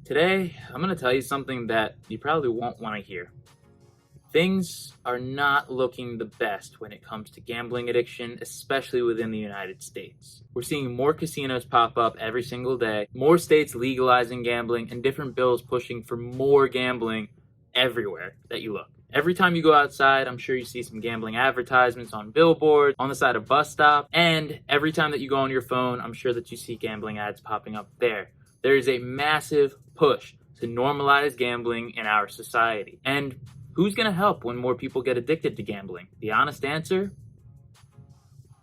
Today, I'm going to tell you something that you probably won't want to hear. Things are not looking the best when it comes to gambling addiction, especially within the United States. We're seeing more casinos pop up every single day, more states legalizing gambling, and different bills pushing for more gambling everywhere that you look. Every time you go outside, I'm sure you see some gambling advertisements on billboards, on the side of bus stops, and every time that you go on your phone, I'm sure that you see gambling ads popping up there. There is a massive push to normalize gambling in our society. And who's going to help when more people get addicted to gambling? The honest answer?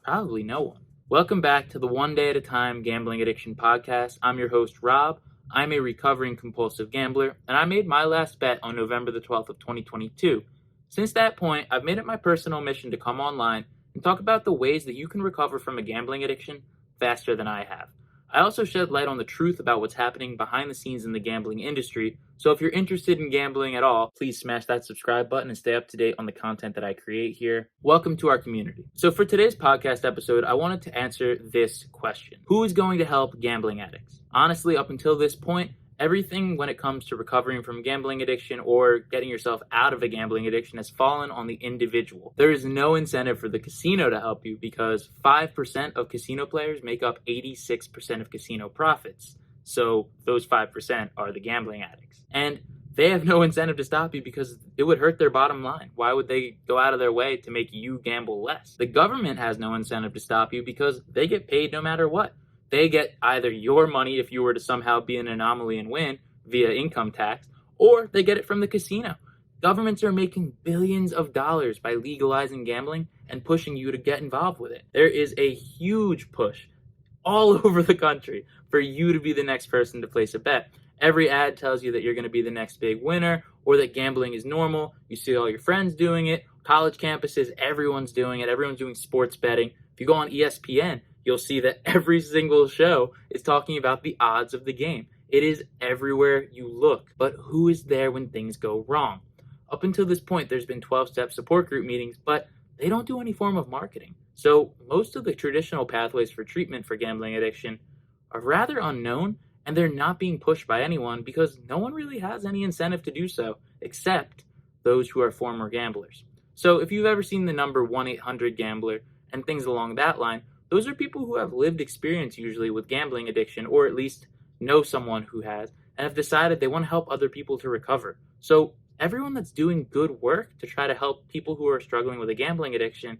Probably no one. Welcome back to the One Day at a Time Gambling Addiction Podcast. I'm your host, Rob. I'm a recovering compulsive gambler, and I made my last bet on November the 12th of 2022. Since that point, I've made it my personal mission to come online and talk about the ways that you can recover from a gambling addiction faster than I have. I also shed light on the truth about what's happening behind the scenes in the gambling industry, so if you're interested in gambling at all, please smash that subscribe button and stay up to date on the content that I create here. Welcome to our community. So for today's podcast episode, I wanted to answer this question. Who is going to help gambling addicts? Honestly, up until this point, everything when it comes to recovering from gambling addiction or getting yourself out of a gambling addiction has fallen on the individual. There is no incentive for the casino to help you because 5% of casino players make up 86% of casino profits. So those 5% are the gambling addicts. And they have no incentive to stop you because it would hurt their bottom line. Why would they go out of their way to make you gamble less? The government has no incentive to stop you because they get paid no matter what. They get either your money if you were to somehow be an anomaly and win via income tax, or they get it from the casino. Governments are making billions of dollars by legalizing gambling and pushing you to get involved with it. There is a huge push all over the country for you to be the next person to place a bet. Every ad tells you that you're going to be the next big winner or that gambling is normal. You see all your friends doing it. College campuses, everyone's doing it. Everyone's doing sports betting. If you go on ESPN, you'll see that every single show is talking about the odds of the game. It is everywhere you look. But who is there when things go wrong? Up until this point, there's been 12-step support group meetings, but they don't do any form of marketing. So most of the traditional pathways for treatment for gambling addiction are rather unknown, and they're not being pushed by anyone because no one really has any incentive to do so, except those who are former gamblers. So if you've ever seen the number 1-800-GAMBLER and things along that line, those are people who have lived experience usually with gambling addiction, or at least know someone who has, and have decided they want to help other people to recover. So everyone that's doing good work to try to help people who are struggling with a gambling addiction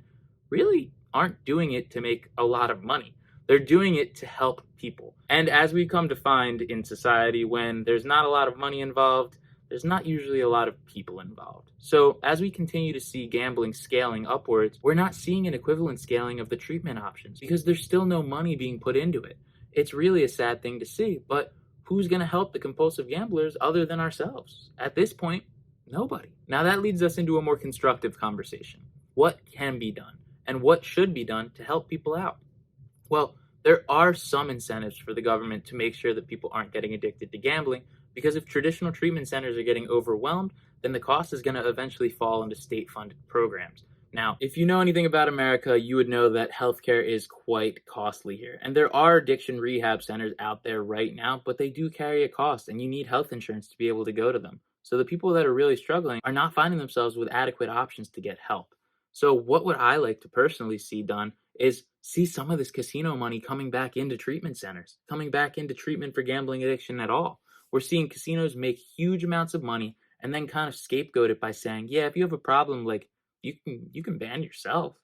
really aren't doing it to make a lot of money. They're doing it to help people. And as we come to find in society, when there's not a lot of money involved, there's not usually a lot of people involved. So as we continue to see gambling scaling upwards, we're not seeing an equivalent scaling of the treatment options because there's still no money being put into it. It's really a sad thing to see, but who's going to help the compulsive gamblers other than ourselves? At this point, nobody. Now that leads us into a more constructive conversation. What can be done and what should be done to help people out? Well, there are some incentives for the government to make sure that people aren't getting addicted to gambling, because if traditional treatment centers are getting overwhelmed, then the cost is going to eventually fall into state-funded programs. Now, if you know anything about America, you would know that healthcare is quite costly here. And there are addiction rehab centers out there right now, but they do carry a cost, and you need health insurance to be able to go to them. So the people that are really struggling are not finding themselves with adequate options to get help. So what would I like to personally see done is see some of this casino money coming back into treatment centers, coming back into treatment for gambling addiction at all. We're seeing casinos make huge amounts of money and then kind of scapegoat it by saying, yeah, if you have a problem, like you can ban yourself.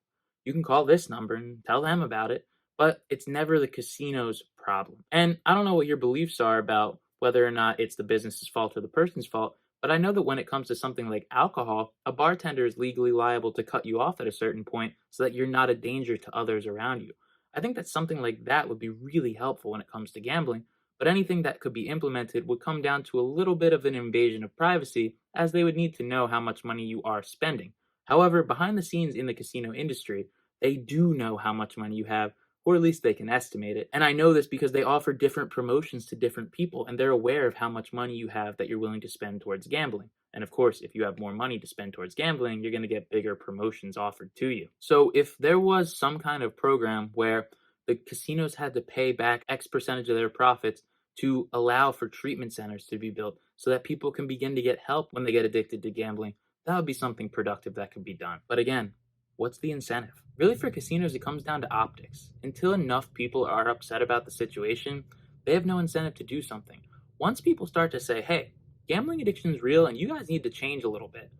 You can call this number and tell them about it, but it's never the casino's problem. And I don't know what your beliefs are about whether or not it's the business's fault or the person's fault, but I know that when it comes to something like alcohol, a bartender is legally liable to cut you off at a certain point so that you're not a danger to others around you. I think that something like that would be really helpful when it comes to gambling, but anything that could be implemented would come down to a little bit of an invasion of privacy, as they would need to know how much money you are spending. However, behind the scenes in the casino industry, they do know how much money you have, or at least they can estimate it. And I know this because they offer different promotions to different people, and they're aware of how much money you have that you're willing to spend towards gambling. And of course, if you have more money to spend towards gambling, you're going to get bigger promotions offered to you. So if there was some kind of program where the casinos had to pay back X percentage of their profits to allow for treatment centers to be built so that people can begin to get help when they get addicted to gambling. That would be something productive that could be done. But again, what's the incentive? Really, for casinos, it comes down to optics. Until enough people are upset about the situation, they have no incentive to do something. Once people start to say, hey, gambling addiction is real and you guys need to change a little bit,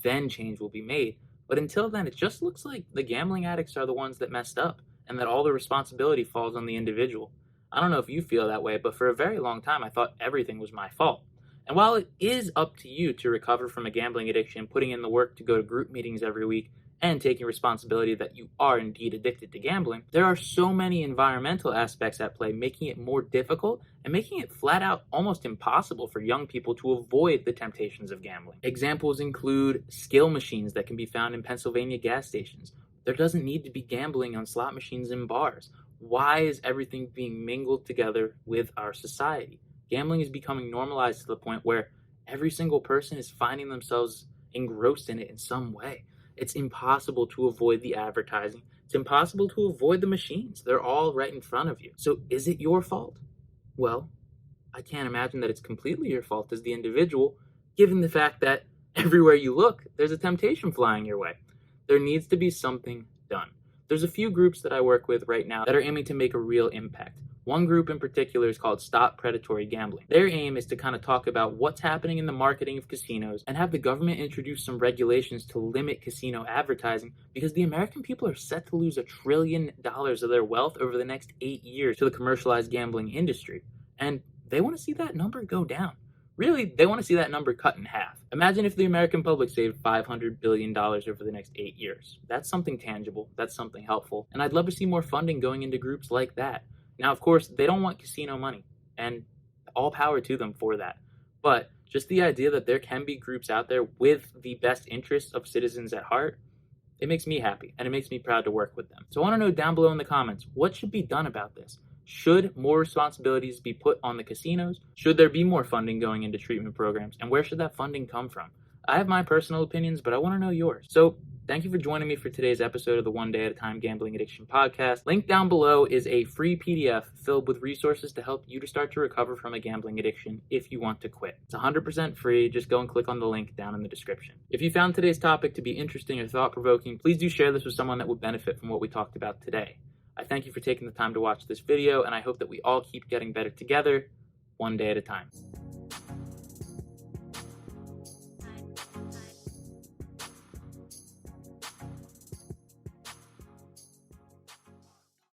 then change will be made. But until then, it just looks like the gambling addicts are the ones that messed up and that all the responsibility falls on the individual. I don't know if you feel that way, but for a very long time, I thought everything was my fault. And while it is up to you to recover from a gambling addiction, putting in the work to go to group meetings every week, and taking responsibility that you are indeed addicted to gambling, there are so many environmental aspects at play, making it more difficult and making it flat out almost impossible for young people to avoid the temptations of gambling. Examples include skill machines that can be found in Pennsylvania gas stations. There doesn't need to be gambling on slot machines in bars. Why is everything being mingled together with our society? Gambling is becoming normalized to the point where every single person is finding themselves engrossed in it in some way. It's impossible to avoid the advertising. It's impossible to avoid the machines. They're all right in front of you. So is it your fault? Well, I can't imagine that it's completely your fault as the individual, given the fact that everywhere you look, there's a temptation flying your way. There needs to be something done. There's a few groups that I work with right now that are aiming to make a real impact. One group in particular is called Stop Predatory Gambling. Their aim is to kind of talk about what's happening in the marketing of casinos and have the government introduce some regulations to limit casino advertising, because the American people are set to lose $1 trillion of their wealth over the next 8 years to the commercialized gambling industry. And they want to see that number go down. Really, they want to see that number cut in half. Imagine if the American public saved $500 billion over the next 8 years. That's something tangible. That's something helpful. And I'd love to see more funding going into groups like that. Now, of course, they don't want casino money, and all power to them for that. But just the idea that there can be groups out there with the best interests of citizens at heart, it makes me happy, and it makes me proud to work with them. So I want to know down below in the comments, what should be done about this? Should more responsibilities be put on the casinos? Should there be more funding going into treatment programs? And where should that funding come from? I have my personal opinions, but I want to know yours. So thank you for joining me for today's episode of the One Day at a Time Gambling Addiction Podcast. Link down below is a free PDF filled with resources to help you to start to recover from a gambling addiction if you want to quit. It's 100% free. Just go and click on the link down in the description. If you found today's topic to be interesting or thought-provoking, please do share this with someone that would benefit from what we talked about today. I thank you for taking the time to watch this video, and I hope that we all keep getting better together, one day at a time.